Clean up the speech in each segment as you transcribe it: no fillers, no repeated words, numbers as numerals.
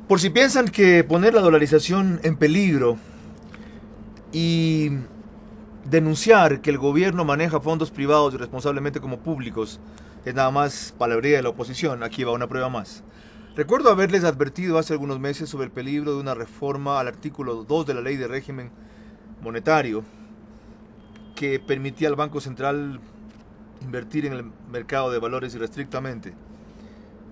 Por si piensan que poner la dolarización en peligro y denunciar que el gobierno maneja fondos privados irresponsablemente como públicos es nada más palabrería de la oposición, aquí va una prueba más. Recuerdo haberles advertido hace algunos meses sobre el peligro de una reforma al artículo 2 de la Ley de Régimen Monetario que permitía al Banco Central invertir en el mercado de valores irrestrictamente.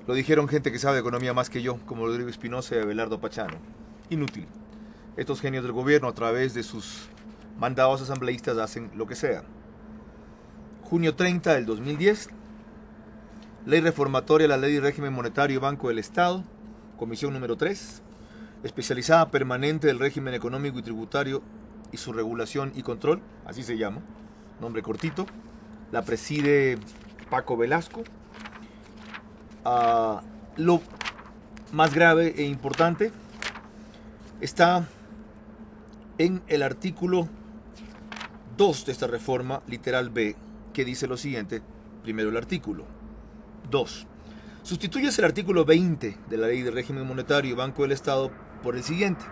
Lo dijeron gente que sabe de economía más que yo, como Rodrigo Espinosa y Abelardo Pachano. Inútil. Estos genios del gobierno, a través de sus mandados asambleístas, hacen lo que sea. Junio 30 del 2010, Ley reformatoria a la Ley de Régimen Monetario y Banco del Estado, Comisión número 3, especializada permanente del régimen económico y tributario y su regulación y control, así se llama, nombre cortito. La preside Paco Velasco. Lo más grave e importante está en el artículo 2 de esta reforma, literal B, que dice lo siguiente. Primero el artículo 2. Sustituyes el artículo 20 de la Ley de Régimen Monetario y Banco del Estado por el siguiente.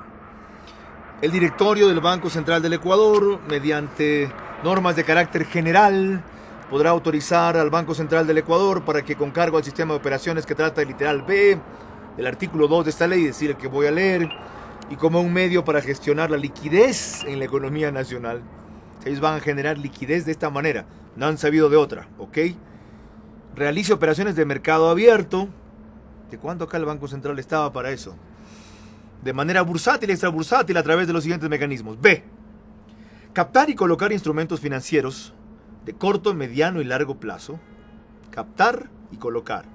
El directorio del Banco Central del Ecuador, mediante normas de carácter general, podrá autorizar al Banco Central del Ecuador para que, con cargo al sistema de operaciones que trata el literal B del artículo 2 de esta ley, es decir, el que voy a leer, y como un medio para gestionar la liquidez en la economía nacional. Ellos van a generar liquidez de esta manera, no han sabido de otra, ¿ok? Realice operaciones de mercado abierto. ¿De cuándo acá el Banco Central estaba para eso? De manera bursátil y extrabursátil a través de los siguientes mecanismos. B. Captar y colocar instrumentos financieros de corto, mediano y largo plazo. Captar y colocar.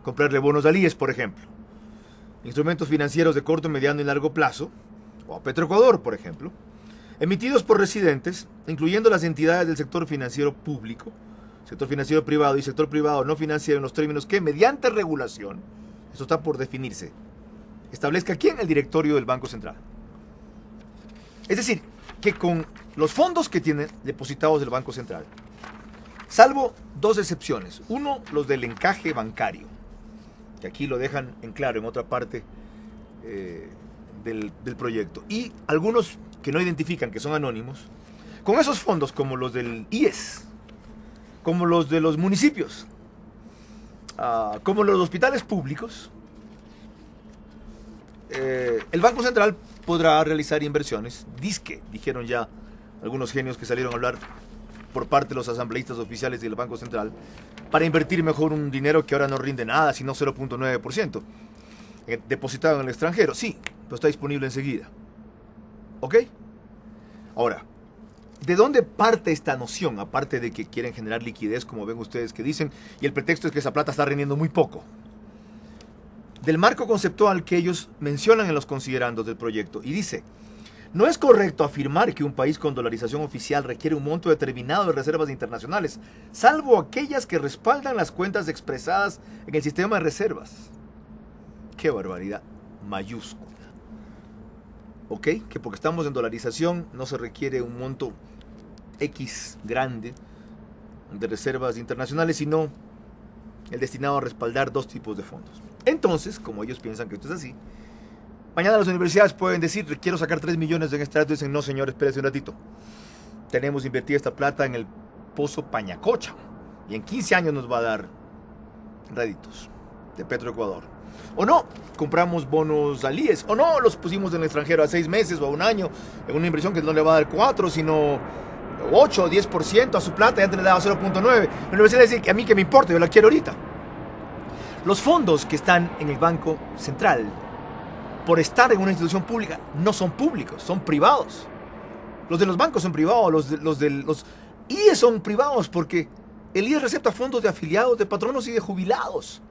Comprarle bonos al IES, por ejemplo. Instrumentos financieros de corto, mediano y largo plazo, o a Petroecuador, por ejemplo, emitidos por residentes, incluyendo las entidades del sector financiero público, sector financiero privado y sector privado no financiero, en los términos que, mediante regulación, esto está por definirse, establezca quién el directorio del Banco Central. Es decir, que con los fondos que tienen depositados del Banco Central, salvo dos excepciones. Uno, los del encaje bancario, que aquí lo dejan en claro en otra parte del proyecto, y algunos que no identifican, que son anónimos, con esos fondos como los del IES, como los de los municipios, como los hospitales públicos, el Banco Central podrá realizar inversiones, dijeron ya algunos genios que salieron a hablar por parte de los asambleístas oficiales del Banco Central, para invertir mejor un dinero que ahora no rinde nada, sino 0.9%, depositado en el extranjero. Sí, pero está disponible enseguida. ¿Ok? Ahora, ¿de dónde parte esta noción? Aparte de que quieren generar liquidez, como ven ustedes que dicen, y el pretexto es que esa plata está rindiendo muy poco. Del marco conceptual que ellos mencionan en los considerandos del proyecto, y dice: no es correcto afirmar que un país con dolarización oficial requiere un monto determinado de reservas internacionales, salvo aquellas que respaldan las cuentas expresadas en el sistema de reservas. ¡Qué barbaridad! Mayúscula. ¿Ok? Que porque estamos en dolarización no se requiere un monto X grande de reservas internacionales, sino el destinado a respaldar dos tipos de fondos. Entonces, como ellos piensan que esto es así, mañana las universidades pueden decir: quiero sacar 3 millones en este rato. Dicen: no, señor, espérese un ratito. Tenemos invertida esta plata en el pozo Pañacocha, y en 15 años nos va a dar réditos de Petroecuador. O no, compramos bonos al IES. O no, los pusimos en el extranjero a 6 meses o a un año, en una inversión que no le va a dar 4, sino 8 o 10% a su plata, y antes le daba 0.9. La universidad dice: que a mí que me importa, yo la quiero ahorita. Los fondos que están en el Banco Central, por estar en una institución pública, no son públicos, son privados. Los de los bancos son privados, los IES son privados, porque el IES recepta fondos de afiliados, de patronos y de jubilados.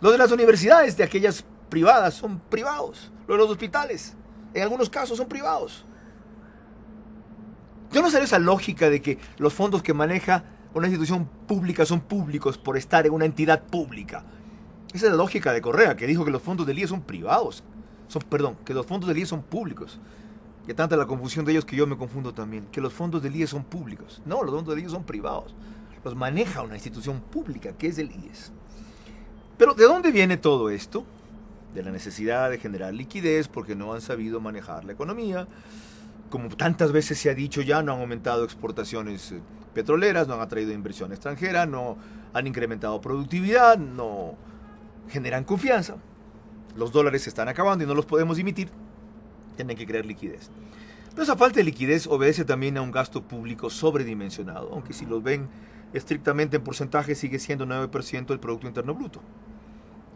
Los de las universidades, de aquellas privadas, son privados. Los de los hospitales, en algunos casos, son privados. Yo no sé esa lógica de que los fondos que maneja una institución pública son públicos por estar en una entidad pública. Esa es la lógica de Correa, que dijo que los fondos del IES son privados. Que los fondos del IES son públicos. Que tanta la confusión de ellos que yo me confundo también. Que los fondos del IES son públicos. No, los fondos del IES son privados. Los maneja una institución pública, que es el IES. Pero ¿de dónde viene todo esto? de la necesidad de generar liquidez porque no han sabido manejar la economía. Como tantas veces se ha dicho ya, no han aumentado exportaciones petroleras, no han atraído inversión extranjera, no han incrementado productividad, no generan confianza. Los dólares se están acabando y no los podemos emitir. Tienen que crear liquidez. Pero esa falta de liquidez obedece también a un gasto público sobredimensionado, aunque si los ven estrictamente en porcentaje sigue siendo 9% del Producto Interno Bruto,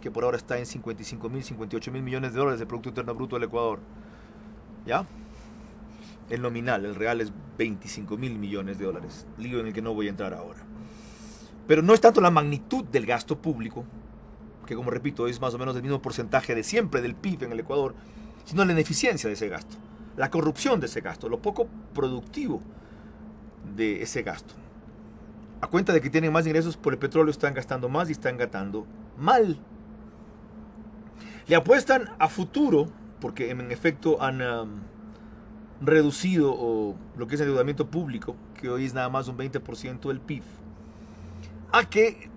que por ahora está en 55.000, 58.000 millones de dólares del Producto Interno Bruto del Ecuador. ¿Ya? El nominal, el real es 25.000 millones de dólares, lío en el que no voy a entrar ahora. Pero no es tanto la magnitud del gasto público, que como repito es más o menos el mismo porcentaje de siempre del PIB en el Ecuador, sino la ineficiencia de ese gasto, la corrupción de ese gasto, lo poco productivo de ese gasto. A cuenta de que tienen más ingresos por el petróleo, están gastando más y están gastando mal. Le apuestan a futuro, porque en efecto han reducido lo que es el endeudamiento público, que hoy es nada más un 20% del PIB, a que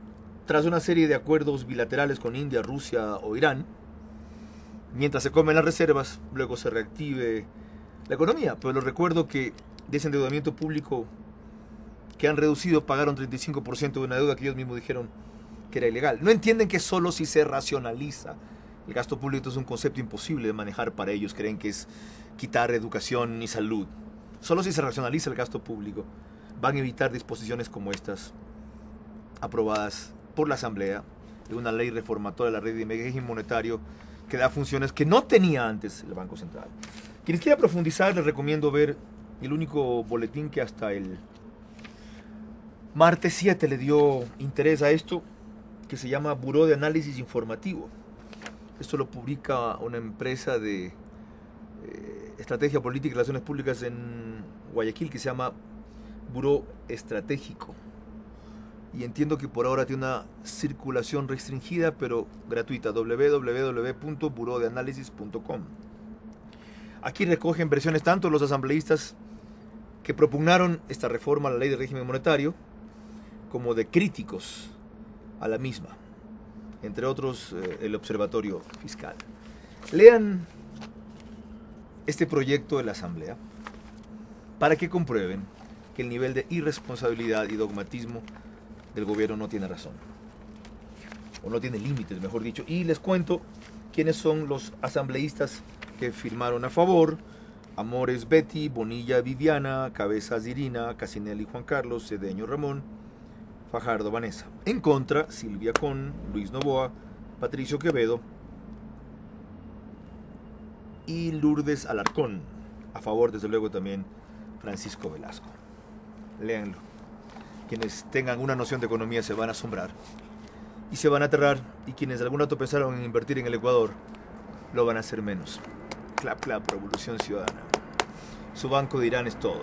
tras una serie de acuerdos bilaterales con India, Rusia o Irán, mientras se comen las reservas, luego se reactive la economía. Pero les recuerdo que de ese endeudamiento público que han reducido, pagaron 35% de una deuda que ellos mismos dijeron que era ilegal. No entienden que solo si se racionaliza el gasto público es un concepto imposible de manejar para ellos. Creen que es quitar educación y salud. Solo si se racionaliza el gasto público van a evitar disposiciones como estas aprobadas por la Asamblea de una ley reformatoria de la red de régimen monetario que da funciones que no tenía antes el Banco Central. Quienes quieran profundizar, les recomiendo ver el único boletín que hasta el martes 7 le dio interés a esto, que se llama Buró de Análisis Informativo. Esto lo publica una empresa de estrategia política y relaciones públicas en Guayaquil que se llama Buró Estratégico. Y entiendo que por ahora tiene una circulación restringida, pero gratuita, www.burodeanálisis.com. Aquí recogen versiones tanto de los asambleístas que propugnaron esta reforma a la ley de régimen monetario, como de críticos a la misma, entre otros el Observatorio Fiscal. Lean este proyecto de la Asamblea para que comprueben que el nivel de irresponsabilidad y dogmatismo del gobierno no tiene razón, o no tiene límites, mejor dicho. Y les cuento quiénes son los asambleístas que firmaron a favor: Amores Betty, Bonilla Viviana, Cabezas Irina, Casinelli Juan Carlos, Cedeño Ramón, Fajardo Vanessa. En contra, Silvia Con, Luis Novoa, Patricio Quevedo y Lourdes Alarcón. A favor, desde luego, también Francisco Velasco. Léanlo. Quienes tengan una noción de economía se van a asombrar y se van a aterrar, y quienes de algún rato pensaron en invertir en el Ecuador lo van a hacer menos. Clap, clap, Revolución Ciudadana. Su banco de Irán es todo.